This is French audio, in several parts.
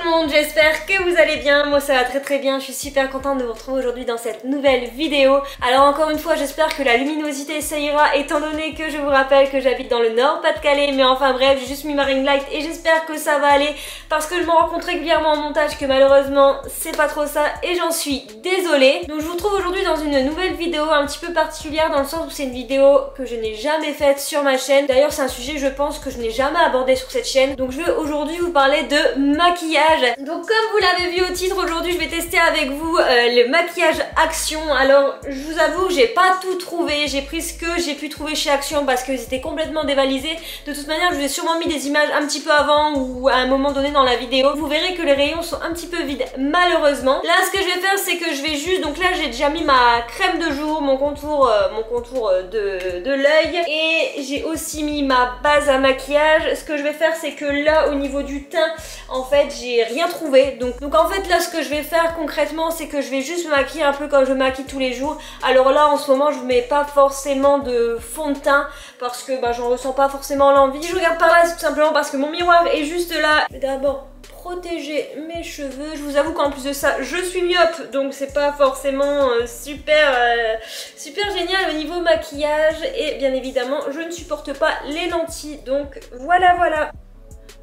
le monde, j'espère que vous allez bien. Moi ça va très bien, je suis super contente de vous retrouver aujourd'hui dans cette nouvelle vidéo. Alors encore une fois, j'espère que la luminosité ça ira, étant donné que je vous rappelle que j'habite dans le Nord Pas-de-Calais. Mais enfin bref, j'ai juste mis ma ring light et j'espère que ça va aller, parce que je me rends compte régulièrement en montage que malheureusement c'est pas trop ça et j'en suis désolée. Donc je vous retrouve aujourd'hui dans une nouvelle vidéo un petit peu particulière, dans le sens où c'est une vidéo que je n'ai jamais faite sur ma chaîne. D'ailleurs c'est un sujet, je pense, que je n'ai jamais abordé sur cette chaîne. Donc je vais aujourd'hui vous parler de maquillage. Donc comme vous l'avez vu au titre, aujourd'hui je vais tester avec vous le maquillage Action. Alors je vous avoue, j'ai pas tout trouvé, j'ai pris ce que j'ai pu trouver chez Action parce que c'était complètement dévalisé. De toute manière je vous ai sûrement mis des images un petit peu avant ou à un moment donné dans la vidéo. Vous verrez que les rayons sont un petit peu vides malheureusement. Là ce que je vais faire, c'est que je vais juste, donc là j'ai déjà mis ma crème de jour, mon contour de l'œil, et j'ai aussi mis ma base à maquillage. Ce que je vais faire, c'est que là au niveau du teint, en fait j'ai rien trouvé. Donc en fait là ce que je vais faire concrètement, c'est que je vais juste me maquiller un peu comme je me maquille tous les jours. Alors là en ce moment je mets pas forcément de fond de teint parce que j'en ressens pas forcément l'envie. Si je regarde par là, c'est tout simplement parce que mon miroir est juste là. Je vais d'abord protéger mes cheveux. Je vous avoue qu'en plus de ça je suis myope, donc c'est pas forcément super génial au niveau maquillage, et bien évidemment je ne supporte pas les lentilles, donc voilà.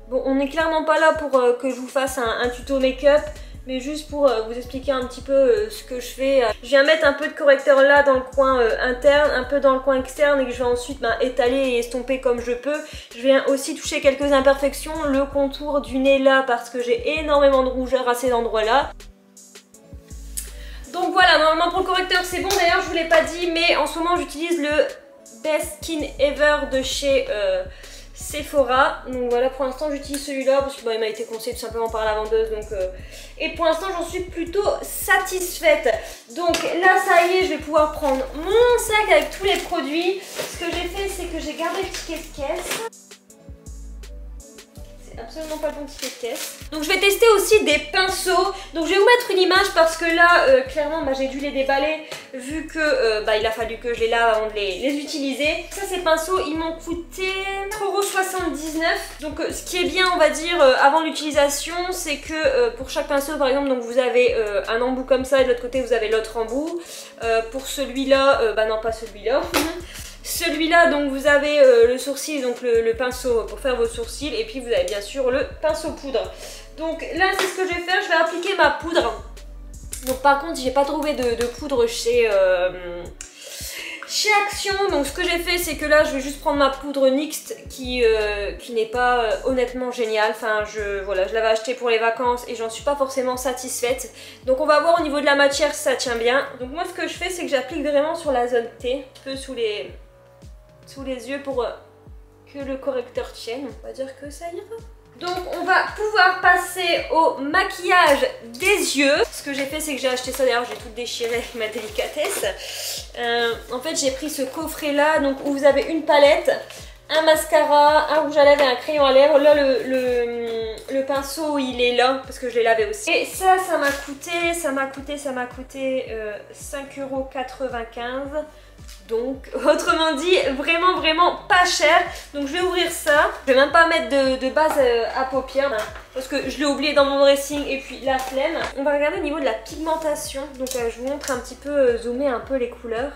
Bon, on n'est clairement pas là pour que je vous fasse un tuto make-up, mais juste pour vous expliquer un petit peu ce que je fais. Je viens mettre un peu de correcteur là dans le coin interne, un peu dans le coin externe, et que je vais ensuite étaler et estomper comme je peux. Je viens aussi toucher quelques imperfections, le contour du nez là, parce que j'ai énormément de rougeur à ces endroits là. Donc voilà, normalement pour le correcteur c'est bon. D'ailleurs je vous l'ai pas dit, mais en ce moment j'utilise le Best Skin Ever de chez Sephora. Donc voilà, pour l'instant j'utilise celui-là parce qu'il m'a été conseillé tout simplement par la vendeuse. Et pour l'instant j'en suis plutôt satisfaite. Donc là ça y est, je vais pouvoir prendre mon sac avec tous les produits. Ce que j'ai fait, c'est que j'ai gardé le ticket de caisse. Absolument pas le bon ticket de caisse. Donc je vais tester aussi des pinceaux. Donc je vais vous mettre une image parce que là clairement j'ai dû les déballer, vu que il a fallu que je les lave avant de les utiliser. Ça, ces pinceaux ils m'ont coûté 4,79 €. Donc ce qui est bien, on va dire, avant l'utilisation, c'est que pour chaque pinceau par exemple, donc vous avez un embout comme ça et de l'autre côté vous avez l'autre embout. Pour celui-là, non pas celui-là. Celui-là, donc vous avez le sourcil, donc le pinceau pour faire vos sourcils, et puis vous avez bien sûr le pinceau poudre. Donc là c'est ce que je vais faire, je vais appliquer ma poudre. Donc par contre j'ai pas trouvé de poudre chez Action. Donc ce que j'ai fait, c'est que là je vais juste prendre ma poudre NYX qui n'est pas honnêtement géniale. Enfin voilà, je l'avais acheté pour les vacances et j'en suis pas forcément satisfaite. Donc on va voir au niveau de la matière si ça tient bien. Donc moi ce que je fais, c'est que j'applique vraiment sur la zone T, un peu sous les yeux pour que le correcteur tienne. On va dire que ça ira. Donc on va pouvoir passer au maquillage des yeux. Ce que j'ai fait, c'est que j'ai acheté ça, d'ailleurs j'ai tout déchiré avec ma délicatesse. En fait j'ai pris ce coffret là, donc où vous avez une palette, un mascara, un rouge à lèvres et un crayon à lèvres. Là le pinceau il est là parce que je l'ai lavé aussi. Et ça m'a coûté 5,95 €. Donc autrement dit vraiment pas cher. Donc je vais ouvrir ça. Je vais même pas mettre de base à paupières parce que je l'ai oublié dans mon dressing et puis la flemme. On va regarder au niveau de la pigmentation. Donc je vous montre un petit peu, zoomer un peu les couleurs.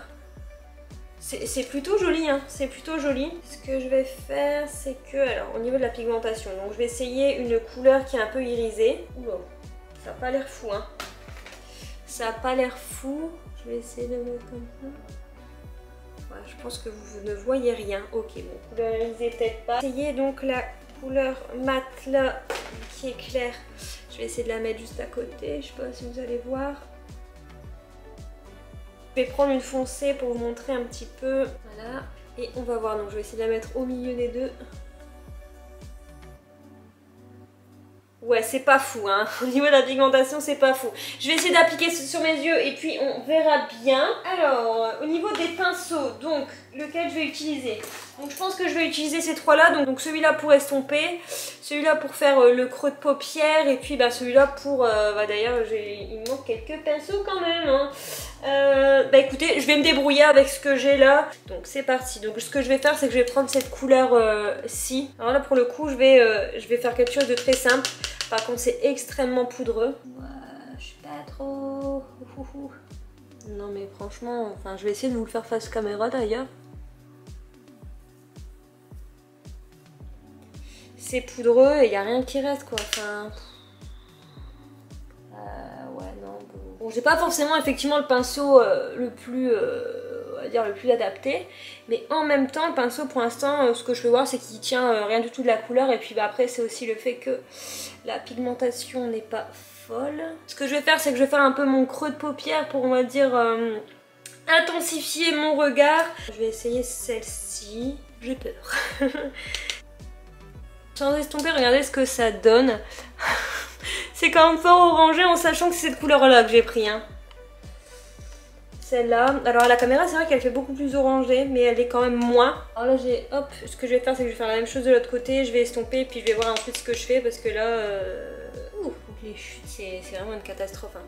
C'est plutôt joli, hein, c'est plutôt joli. Ce que je vais faire, c'est que, alors au niveau de la pigmentation, donc je vais essayer une couleur qui est un peu irisée. Oula, ça n'a pas l'air fou, hein. Ça n'a pas l'air fou. Je vais essayer de mettre comme ça. Voilà, je pense que vous ne voyez rien. Ok, bon, couleur irisée peut-être pas. Essayez donc la couleur mat là, qui est claire. Je vais essayer de la mettre juste à côté. Je sais pas si vous allez voir. Je vais prendre une foncée pour vous montrer un petit peu. Voilà. Et on va voir. Donc je vais essayer de la mettre au milieu des deux. Ouais, c'est pas fou, hein. Au niveau de la pigmentation, c'est pas fou. Je vais essayer d'appliquer sur mes yeux et puis on verra bien. Alors, au niveau des pinceaux, donc, lequel je vais utiliser? Donc je pense que je vais utiliser ces trois-là, donc celui-là pour estomper, celui-là pour faire le creux de paupière et puis bah, celui-là pour... d'ailleurs il me manque quelques pinceaux quand même. Hein. Bah écoutez, je vais me débrouiller avec ce que j'ai là. Donc c'est parti. Donc ce que je vais faire, c'est que je vais prendre cette couleur-ci. Alors là pour le coup, je vais faire quelque chose de très simple. Par contre c'est extrêmement poudreux. Ouais, je suis pas trop... Non mais franchement, enfin je vais essayer de vous le faire face caméra d'ailleurs. C'est poudreux et il n'y a rien qui reste quoi. Enfin... ouais non. Bon, j'ai pas forcément effectivement le pinceau le plus... on va dire le plus adapté. Mais en même temps, le pinceau pour l'instant, ce que je peux voir c'est qu'il tient rien du tout de la couleur. Et puis bah, après c'est aussi le fait que la pigmentation n'est pas folle. Ce que je vais faire, c'est que je vais faire un peu mon creux de paupière pour on va dire... intensifier mon regard. Je vais essayer celle-ci. J'ai peur. Sans estomper, regardez ce que ça donne. C'est quand même fort orangé en sachant que c'est cette couleur-là que j'ai pris. Hein. Celle-là. Alors à la caméra, c'est vrai qu'elle fait beaucoup plus orangée, mais elle est quand même moins. Alors là, j'ai... Hop, ce que je vais faire, c'est que je vais faire la même chose de l'autre côté. Je vais estomper, puis je vais voir ensuite ce que je fais, parce que là... Ouh, les chutes, c'est vraiment une catastrophe. Hein.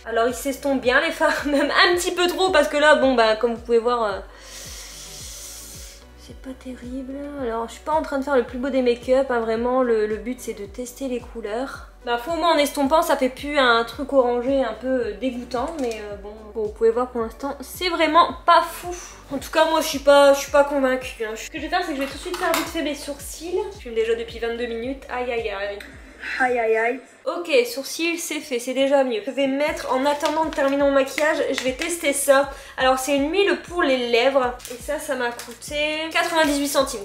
Alors il s'estompe bien les fards, même un petit peu trop, parce que là, bon, bah, comme vous pouvez voir... c'est pas terrible. Alors je suis pas en train de faire le plus beau des make-up, hein, vraiment le but c'est de tester les couleurs. Bah faut au moins en estompant ça fait plus un truc orangé un peu dégoûtant, mais bon, vous pouvez voir pour l'instant c'est vraiment pas fou. En tout cas moi je suis pas convaincue. Hein. Ce que je vais faire c'est que je vais tout de suite faire vite fait mes sourcils. Je filme déjà depuis 22 minutes, aïe aïe aïe. Aïe aïe aïe. Ok, sourcils c'est fait, c'est déjà mieux. Je vais mettre, en attendant de terminer mon maquillage, je vais tester ça. Alors c'est une huile pour les lèvres. Et ça m'a coûté 98 centimes.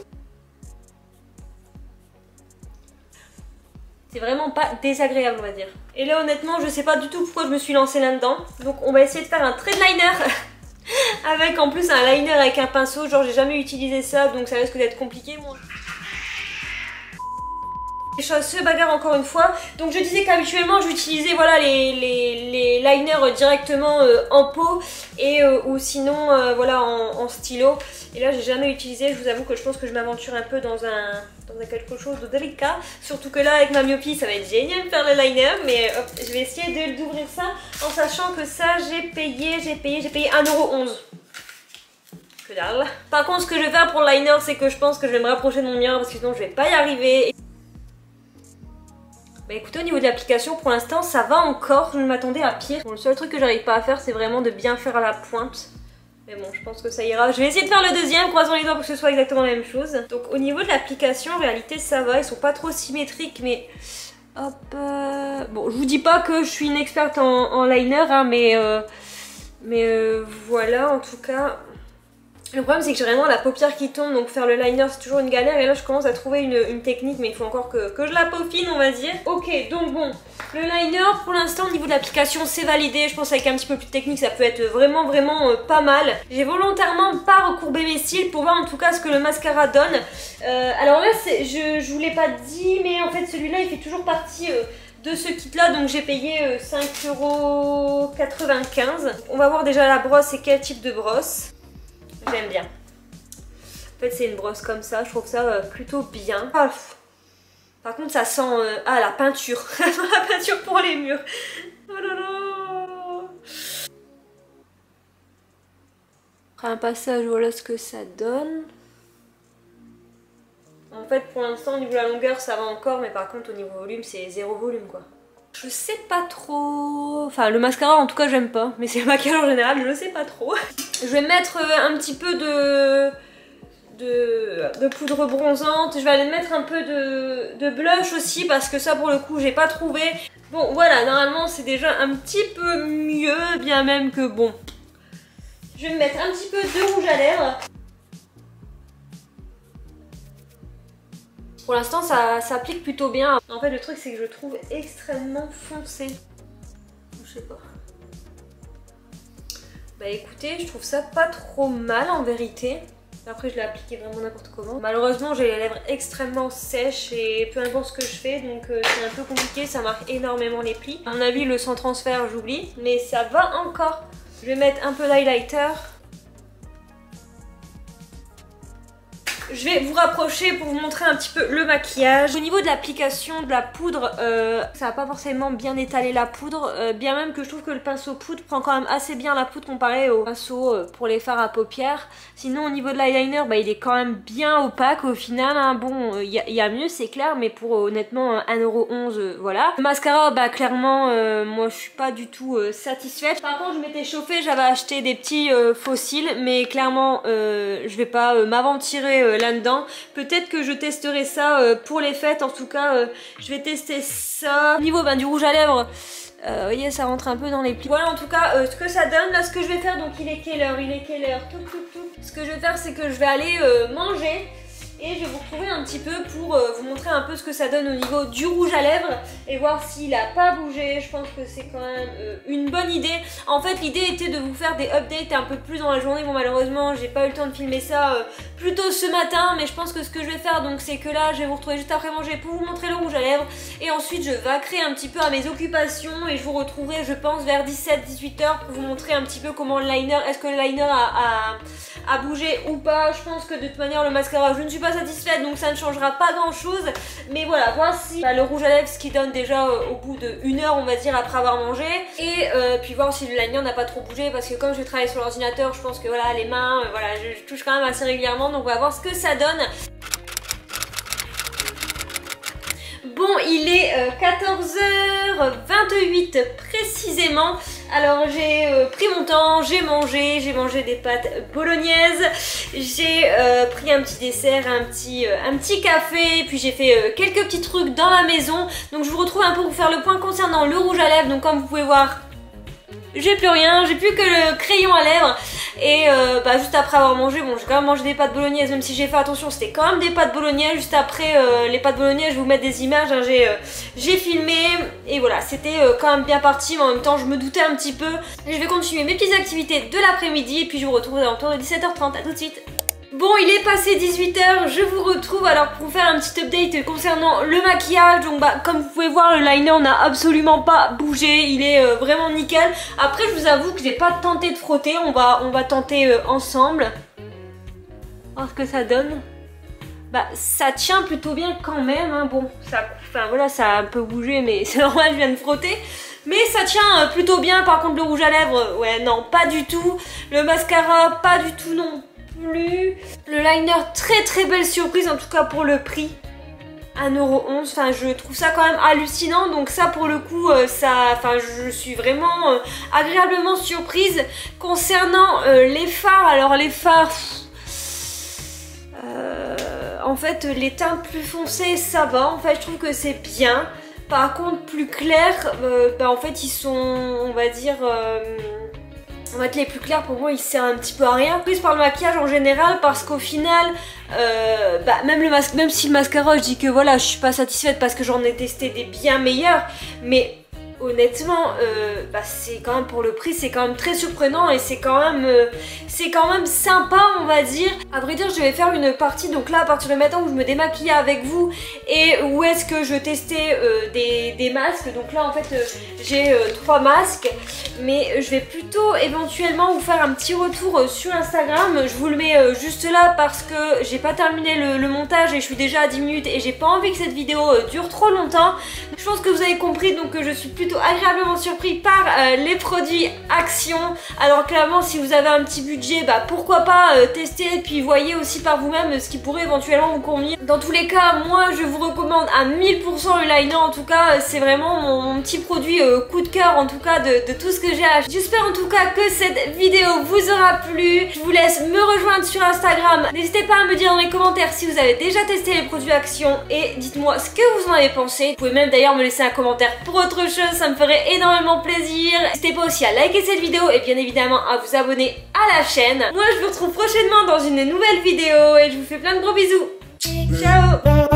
C'est vraiment pas désagréable on va dire. Et là honnêtement je sais pas du tout pourquoi je me suis lancée là-dedans. Donc on va essayer de faire un trait de liner. Avec en plus un liner avec un pinceau. Genre j'ai jamais utilisé ça donc ça risque d'être compliqué moi. Les choses se bagarrent encore une fois. Donc je disais qu'habituellement j'utilisais voilà, les liners directement en peau et ou sinon voilà en stylo. Et là j'ai jamais utilisé, je vous avoue que je pense que je m'aventure un peu dans un quelque chose de délicat. Surtout que là avec ma myopie ça va être génial de faire le liner. Mais hop, je vais essayer d'ouvrir ça en sachant que ça j'ai payé 1,11 €. Que dalle. Par contre ce que je vais faire pour le liner c'est que je pense que je vais me rapprocher de mon miroir parce que sinon je vais pas y arriver. Bah écoutez au niveau de l'application pour l'instant ça va encore, je m'attendais à pire. Bon, le seul truc que j'arrive pas à faire c'est vraiment de bien faire à la pointe. Mais bon je pense que ça ira. Je vais essayer de faire le deuxième, croisons les doigts pour que ce soit exactement la même chose. Donc au niveau de l'application en réalité ça va, ils sont pas trop symétriques mais... Hop... Bon je vous dis pas que je suis une experte en liner hein, mais voilà en tout cas... Le problème c'est que j'ai vraiment la paupière qui tombe donc faire le liner c'est toujours une galère et là je commence à trouver une technique mais il faut encore que je la peaufine on va dire. Ok donc bon le liner pour l'instant au niveau de l'application c'est validé, je pense avec un petit peu plus de technique ça peut être vraiment pas mal. J'ai volontairement pas recourbé mes cils pour voir en tout cas ce que le mascara donne. Alors là je vous l'ai pas dit mais en fait celui-là il fait toujours partie... de ce kit là donc j'ai payé 5,95 €. On va voir déjà la brosse et quel type de brosse. J'aime bien. En fait c'est une brosse comme ça, je trouve ça plutôt bien. Ah, par contre ça sent la peinture. La peinture pour les murs. Oh là là. Après un passage, voilà ce que ça donne. En fait pour l'instant au niveau de la longueur ça va encore mais par contre au niveau volume c'est zéro volume quoi. Je sais pas trop... Enfin le mascara en tout cas j'aime pas. Mais c'est le maquillage en général je sais pas trop. Je vais mettre un petit peu de poudre bronzante. Je vais aller mettre un peu de blush aussi parce que ça pour le coup j'ai pas trouvé. Bon voilà normalement c'est déjà un petit peu mieux. Bien même que bon. Je vais me mettre un petit peu de rouge à lèvres. Pour l'instant ça applique plutôt bien. En fait le truc c'est que je le trouve extrêmement foncé. Je sais pas. Bah écoutez je trouve ça pas trop mal en vérité. Après je l'ai appliqué vraiment n'importe comment. Malheureusement j'ai les lèvres extrêmement sèches et peu importe ce que je fais donc c'est un peu compliqué, ça marque énormément les plis. À mon avis le sans transfert j'oublie mais ça va encore. Je vais mettre un peu d'highlighter. je vais vous rapprocher pour vous montrer un petit peu le maquillage. Au niveau de l'application de la poudre, ça va pas forcément bien étaler la poudre, bien même que je trouve que le pinceau poudre prend quand même assez bien la poudre comparé au pinceau pour les fards à paupières. Sinon au niveau de l'eyeliner, bah, il est quand même bien opaque au final, hein. Bon, il y a mieux c'est clair, mais pour honnêtement 1,11€, voilà. Le mascara, bah clairement, moi je suis pas du tout satisfaite. Par contre je m'étais chauffée, j'avais acheté des petits fossiles, mais clairement je vais pas m'aventurer là-dedans. Peut-être que je testerai ça pour les fêtes, en tout cas je vais tester ça. Au niveau du rouge à lèvres, vous voyez ça rentre un peu dans les plis. Voilà en tout cas ce que ça donne. Là ce que je vais faire, donc il est quelle heure? Il est quelle heure? Ce que je vais faire c'est que je vais aller manger. Et je vais vous retrouver un petit peu pour vous montrer un peu ce que ça donne au niveau du rouge à lèvres et voir s'il a pas bougé. Je pense que c'est quand même une bonne idée. En fait l'idée était de vous faire des updates un peu plus dans la journée. Bon malheureusement j'ai pas eu le temps de filmer ça plus tôt ce matin, mais je pense que ce que je vais faire donc c'est que là je vais vous retrouver juste après manger pour vous montrer le rouge à lèvres et ensuite je vaquerai un petit peu à mes occupations et je vous retrouverai je pense vers 17-18h pour vous montrer un petit peu comment le liner, est-ce que le liner a bougé ou pas. Je pense que de toute manière le mascara je ne suis pas satisfaite donc ça ne changera pas grand chose, mais voilà, voir si le rouge à lèvres ce qui donne déjà au bout de 1 heure on va dire après avoir mangé, et puis voir si le liner n'a pas trop bougé parce que comme je travaille sur l'ordinateur je pense que voilà les mains, voilà je touche quand même assez régulièrement, donc on va voir ce que ça donne. Bon, il est 14h28 précisément. Alors j'ai pris mon temps, j'ai mangé des pâtes bolognaises, j'ai pris un petit dessert, un petit café, puis j'ai fait quelques petits trucs dans la maison. Donc je vous retrouve un peu pour faire le point concernant le rouge à lèvres. Donc comme vous pouvez voir, j'ai plus rien, j'ai plus que le crayon à lèvres. Et juste après avoir mangé, bon j'ai quand même mangé des pâtes bolognaises, même si j'ai fait attention, c'était quand même des pâtes bolognaises. Juste après les pâtes bolognaises, je vais vous mettre des images, hein, j'ai filmé et voilà, c'était quand même bien parti, mais en même temps je me doutais un petit peu. Et je vais continuer mes petites activités de l'après-midi et puis je vous retrouve aux alentours de 17h30, à tout de suite. Bon, il est passé 18h, je vous retrouve alors pour vous faire un petit update concernant le maquillage. Donc comme vous pouvez voir, le liner n'a absolument pas bougé, il est vraiment nickel. Après je vous avoue que j'ai pas tenté de frotter, on va tenter ensemble. Voir ce que ça donne. Bah ça tient plutôt bien quand même, hein. Bon, voilà, ça a un peu bougé mais c'est normal, je viens de frotter. Mais ça tient plutôt bien. Par contre le rouge à lèvres, ouais non, pas du tout. Le mascara, pas du tout non plus. Le liner, très belle surprise en tout cas pour le prix. 1,11€, enfin je trouve ça quand même hallucinant. Donc ça pour le coup, je suis vraiment agréablement surprise. Concernant les fards, alors les fards... en fait les teintes plus foncées ça va, en fait je trouve que c'est bien. Par contre plus clairs, en fait ils sont, on va dire... En fait les plus clairs pour moi ils servent un petit peu à rien. Plus par le maquillage en général parce qu'au final même si le mascara je dis que voilà je suis pas satisfaite parce que j'en ai testé des bien meilleurs, mais honnêtement c'est quand même pour le prix, c'est quand même très surprenant et c'est quand même sympa on va dire. À vrai dire je vais faire une partie donc là à partir de maintenant où je me démaquillais avec vous et où est-ce que je testais des masques. Donc là en fait j'ai 3 masques, mais je vais plutôt éventuellement vous faire un petit retour sur Instagram. Je vous le mets juste là parce que j'ai pas terminé le montage et je suis déjà à 10 minutes et j'ai pas envie que cette vidéo dure trop longtemps. Je pense que vous avez compris donc que je suis plutôt agréablement surpris par les produits Action. Alors clairement si vous avez un petit budget, pourquoi pas tester et puis voyez aussi par vous-même ce qui pourrait éventuellement vous convenir. Dans tous les cas moi je vous recommande à 1000% le liner, en tout cas c'est vraiment mon petit produit coup de cœur en tout cas de tout ce que j'ai acheté. J'espère en tout cas que cette vidéo vous aura plu. Je vous laisse me rejoindre sur Instagram. N'hésitez pas à me dire dans les commentaires si vous avez déjà testé les produits Action et dites-moi ce que vous en avez pensé. Vous pouvez même d'ailleurs me laisser un commentaire pour autre chose, ça me ferait énormément plaisir. N'hésitez pas aussi à liker cette vidéo et bien évidemment à vous abonner à la chaîne. Moi je vous retrouve prochainement dans une nouvelle vidéo et je vous fais plein de gros bisous. Ciao.